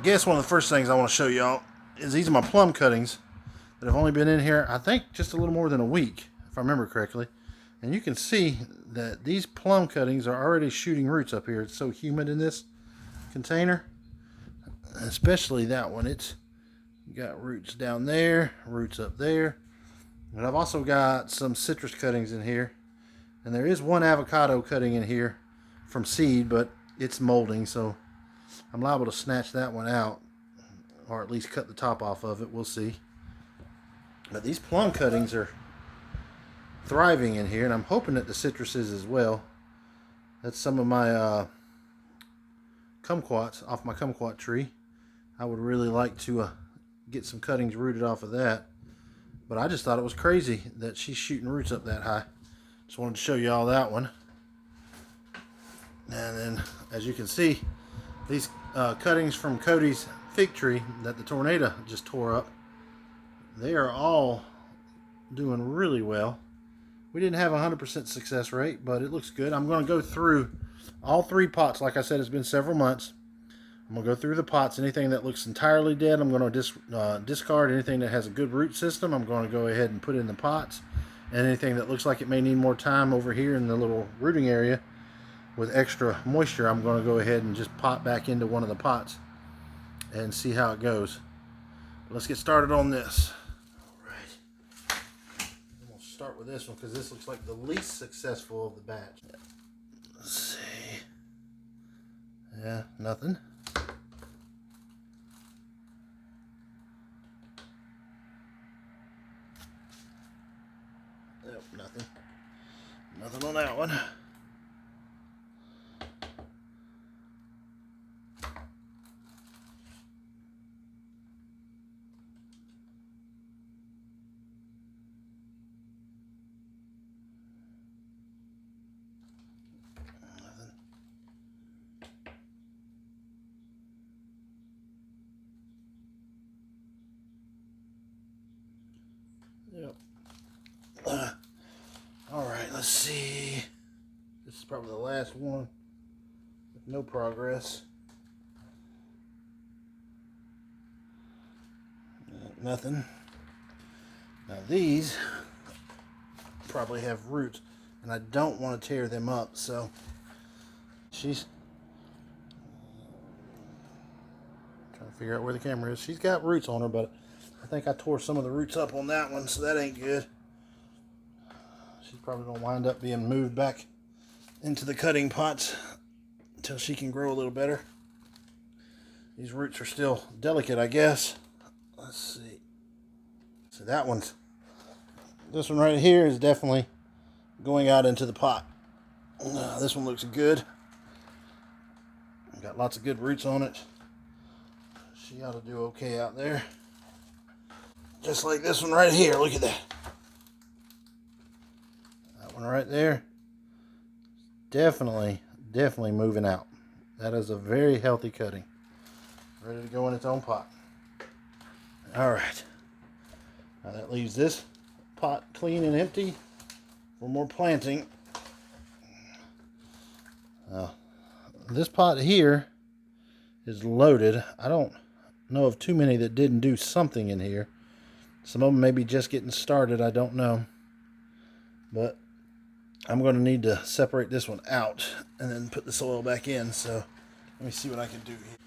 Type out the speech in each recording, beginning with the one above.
guess one of the first things I want to show y'all is these are my plum cuttings that have only been in here, I think, just a little more than a week, if I remember correctly. And you can see that these plum cuttings are already shooting roots up here. It's so humid in this container, especially that one. It's got roots down there, roots up there. And I've also got some citrus cuttings in here. And there is one avocado cutting in here from seed, but it's molding, so I'm liable to snatch that one out, or at least cut the top off of it. We'll see. But these plum cuttings are thriving in here, and I'm hoping that the citrus is as well. That's some of my kumquats off my kumquat tree. I would really like to get some cuttings rooted off of that. But I just thought it was crazy that she's shooting roots up that high. Just wanted to show you all that one. And then, as you can see, these cuttings from Cody's fig tree that the tornado just tore up, they are all doing really well. We didn't have a 100% success rate, but it looks good. I'm going to go through all 3 pots. Like I said, it's been several months. I'm going to go through the pots. Anything that looks entirely dead, I'm going to discard. Anything that has a good root system, I'm going to go ahead and put in the pots. And anything that looks like it may need more time over here in the little rooting area with extra moisture, I'm going to go ahead and just pot back into one of the pots and see how it goes. But let's get started on this. All right. I'm going to start with this one because this looks like the least successful of the batch. Let's see. Yeah, nothing. Nope, nothing. Nothing on that one. Nothing. Yep. All right, let's see. This is probably the last one with no progress. Nothing. Now these probably have roots, and I don't want to tear them up, so she's trying to figure out where the camera is. She's got roots on her, but I think I tore some of the roots up on that one, so that ain't good. She's probably going to wind up being moved back into the cutting pots until she can grow a little better. These roots are still delicate, I guess. Let's see. So this one right here is definitely going out into the pot. This one looks good. Got lots of good roots on it. She ought to do okay out there. Just like this one right here. Look at that. That one right there. Definitely moving out. That is a very healthy cutting. Ready to go in its own pot. All right. Now that leaves this pot clean and empty for more planting. This pot here is loaded. I don't know of too many that didn't do something in here. Some of them may be just getting started. I don't know. But I'm going to need to separate this one out and then put the soil back in. So let me see what I can do here.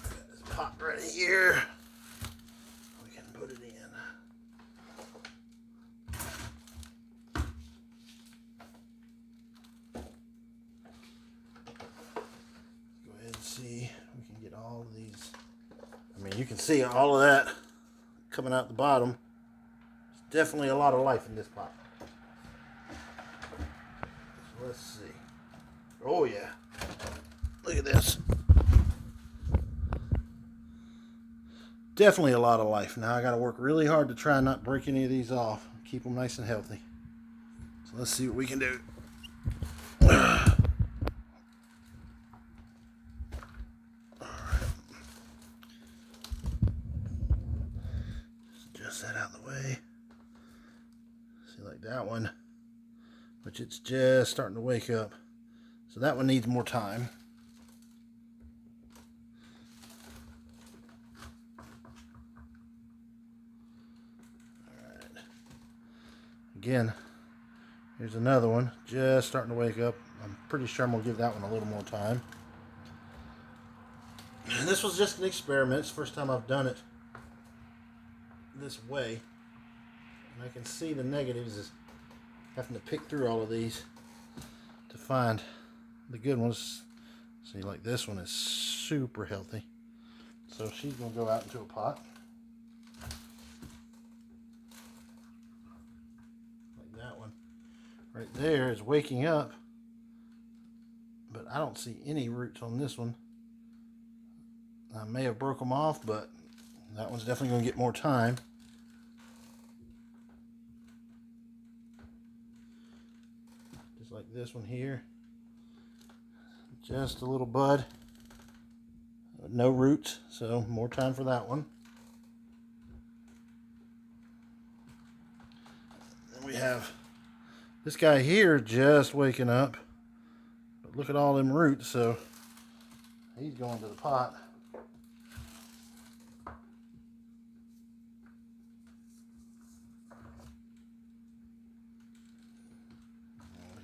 Got this pot right here. We can put it in. Go ahead and see. We can get all of these. I mean, you can see all of that coming out the bottom. There's definitely a lot of life in this pot. So let's see. Oh yeah. Look at this. Definitely a lot of life. Now I got to work really hard to try and not break any of these off. Keep them nice and healthy. So let's see what we can do. Just that out of the way. See, like that one, which it's just starting to wake up. So that one needs more time. Again, here's another one just starting to wake up. I'm pretty sure I'm going to give that one a little more time. And this was just an experiment. It's the first time I've done it this way. And I can see the negatives is having to pick through all of these to find the good ones. See, like this one is super healthy. So she's going to go out into a pot. Like that one. Right there is waking up. But I don't see any roots on this one. I may have broke them off, but that one's definitely going to get more time. Just like this one here. Just a little bud. No roots, so more time for that one. Then we have this guy here just waking up. But look at all them roots, so he's going to the pot. Look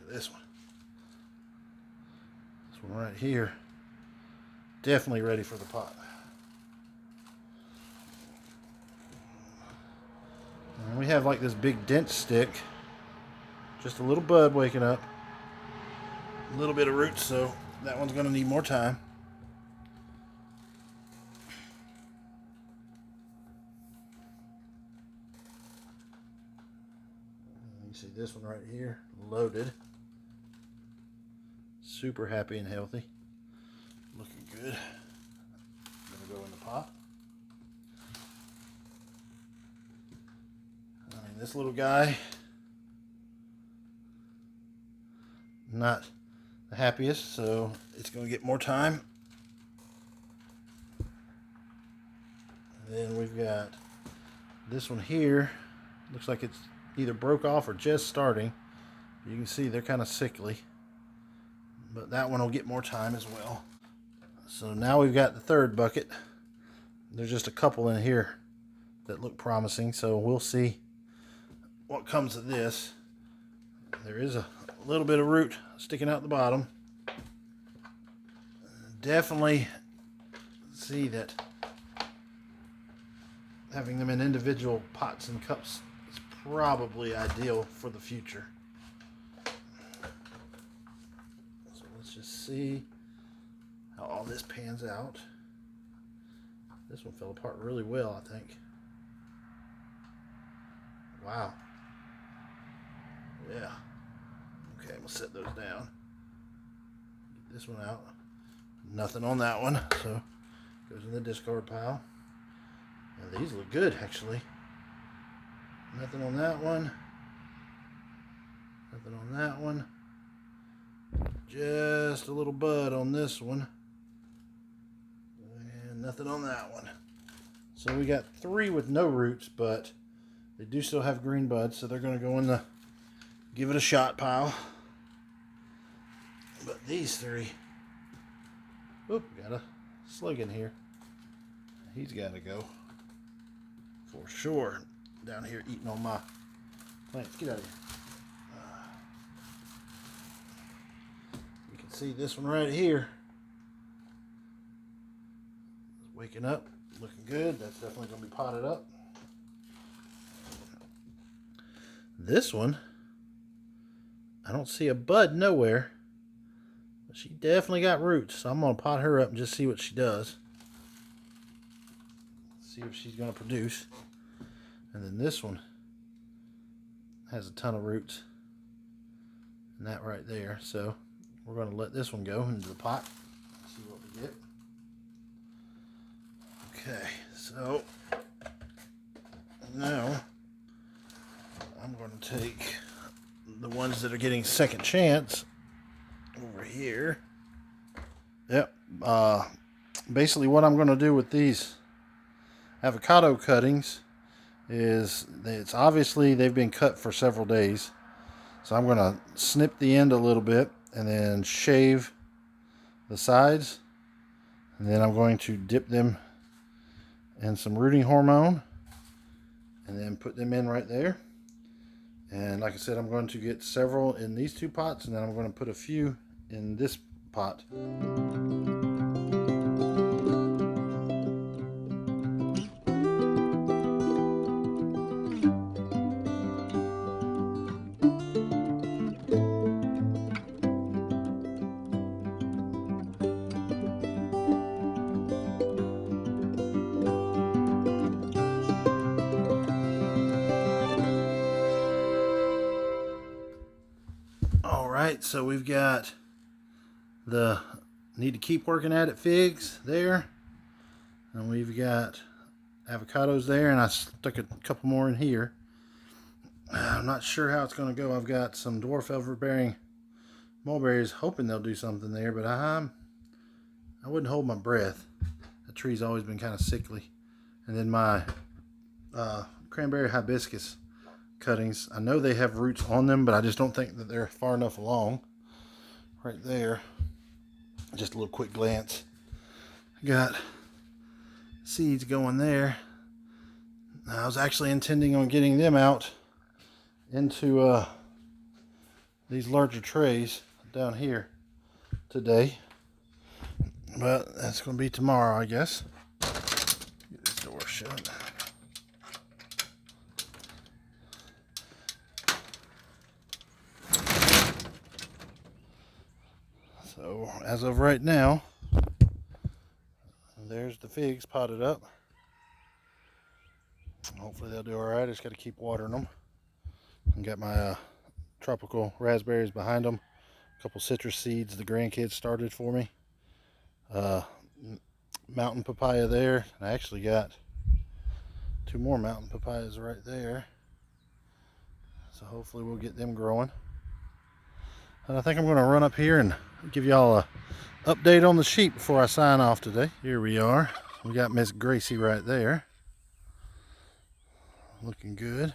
at this one. This one right here. Definitely ready for the pot. And we have like this big dent stick. Just a little bud waking up. A little bit of roots, so that one's going to need more time. You see this one right here, loaded. Super happy and healthy. Looking good. Gonna go in the pot. I mean, this little guy, not the happiest, so it's gonna get more time. And then we've got this one here. Looks like it's either broke off or just starting. You can see they're kind of sickly, but that one will get more time as well. So now we've got the third bucket. There's just a couple in here that look promising, so we'll see what comes of this. There is a little bit of root sticking out the bottom. Definitely see that having them in individual pots and cups is probably ideal for the future. So let's just see how all this pans out. This one fell apart really well, I think. Wow. Yeah. Okay, we'll set those down. Get this one out. Nothing on that one, so goes in the discard pile. Now these look good, actually. Nothing on that one. Nothing on that one. Just a little bud on this one. And nothing on that one. So we got 3 with no roots, but they do still have green buds, so they're going to go in the give it a shot pile. But these 3, oop, got a slug in here. He's got to go for sure. Down here eating on my plants. Get out of here. You can see this one right here. Waking up, looking good. That's definitely going to be potted up. This one, I don't see a bud nowhere. But she definitely got roots, so I'm going to pot her up and just see what she does. See if she's going to produce. And then this one has a ton of roots. And that right there. So we're going to let this one go into the pot. See what we get. Okay, so now I'm going to take the ones that are getting second chance over here. Yep. Basically what I'm going to do with these avocado cuttings is it's obviously they've been cut for several days. So I'm going to snip the end a little bit and then shave the sides. And then I'm going to dip them in some rooting hormone and then put them in right there. And like I said, I'm going to get several in these two pots, and then I'm going to put a few in this pot. Alright, so we've got the need to keep working at it figs there, and we've got avocados there, and I stuck a couple more in here. I'm not sure how it's going to go. I've got some dwarf overbearing mulberries, hoping they'll do something there, but I wouldn't hold my breath. The tree's always been kind of sickly. And then my cranberry hibiscus cuttings, I know they have roots on them, but I just don't think that they're far enough along. Right there, just a little quick glance. Got seeds going there. I was actually intending on getting them out into these larger trays down here today, but that's going to be tomorrow, I guess. Get this door shut. So as of right now, there's the figs potted up. Hopefully they'll do all right. I just got to keep watering them. And got my tropical raspberries behind them. A couple citrus seeds the grandkids started for me. Mountain papaya there. I actually got 2 more mountain papayas right there. So hopefully we'll get them growing. And I think I'm going to run up here and give y'all a update on the sheep before I sign off today. Here we are. We got Miss Gracie right there. Looking good.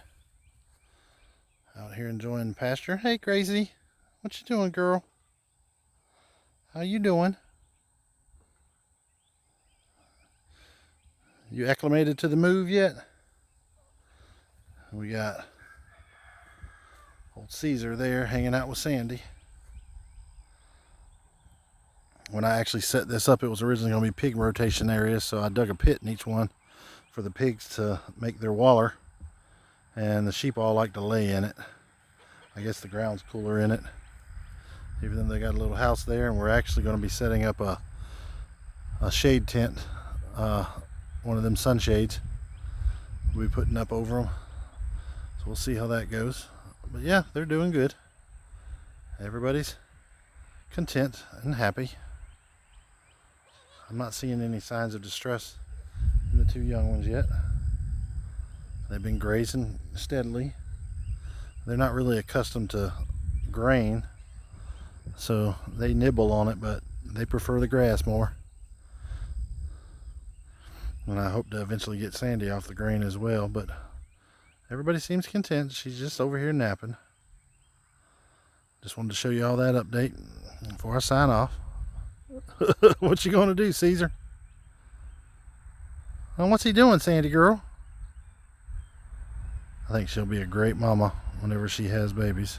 Out here enjoying the pasture. Hey Gracie, what you doing, girl? How you doing? You acclimated to the move yet? We got old Caesar there hanging out with Sandy. When I actually set this up, it was originally going to be pig rotation areas, so I dug a pit in each one for the pigs to make their waller, and the sheep all like to lay in it. I guess the ground's cooler in it, even though they got a little house there. And we're actually going to be setting up a shade tent, one of them sunshades we'll be putting up over them, so we'll see how that goes. But yeah, they're doing good. Everybody's content and happy. I'm not seeing any signs of distress in the 2 young ones yet. They've been grazing steadily. They're not really accustomed to grain, so they nibble on it, but they prefer the grass more. And I hope to eventually get Sandy off the grain as well, but everybody seems content. She's just over here napping. Just wanted to show you all that update before I sign off. What you gonna do, Caesar? Oh, what's he doing, Sandy girl? I think she'll be a great mama whenever she has babies.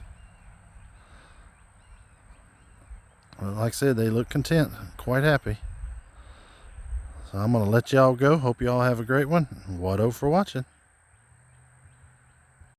Well, like I said, they look content, quite happy. So I'm gonna let y'all go. Hope y'all have a great one. What-o for watching.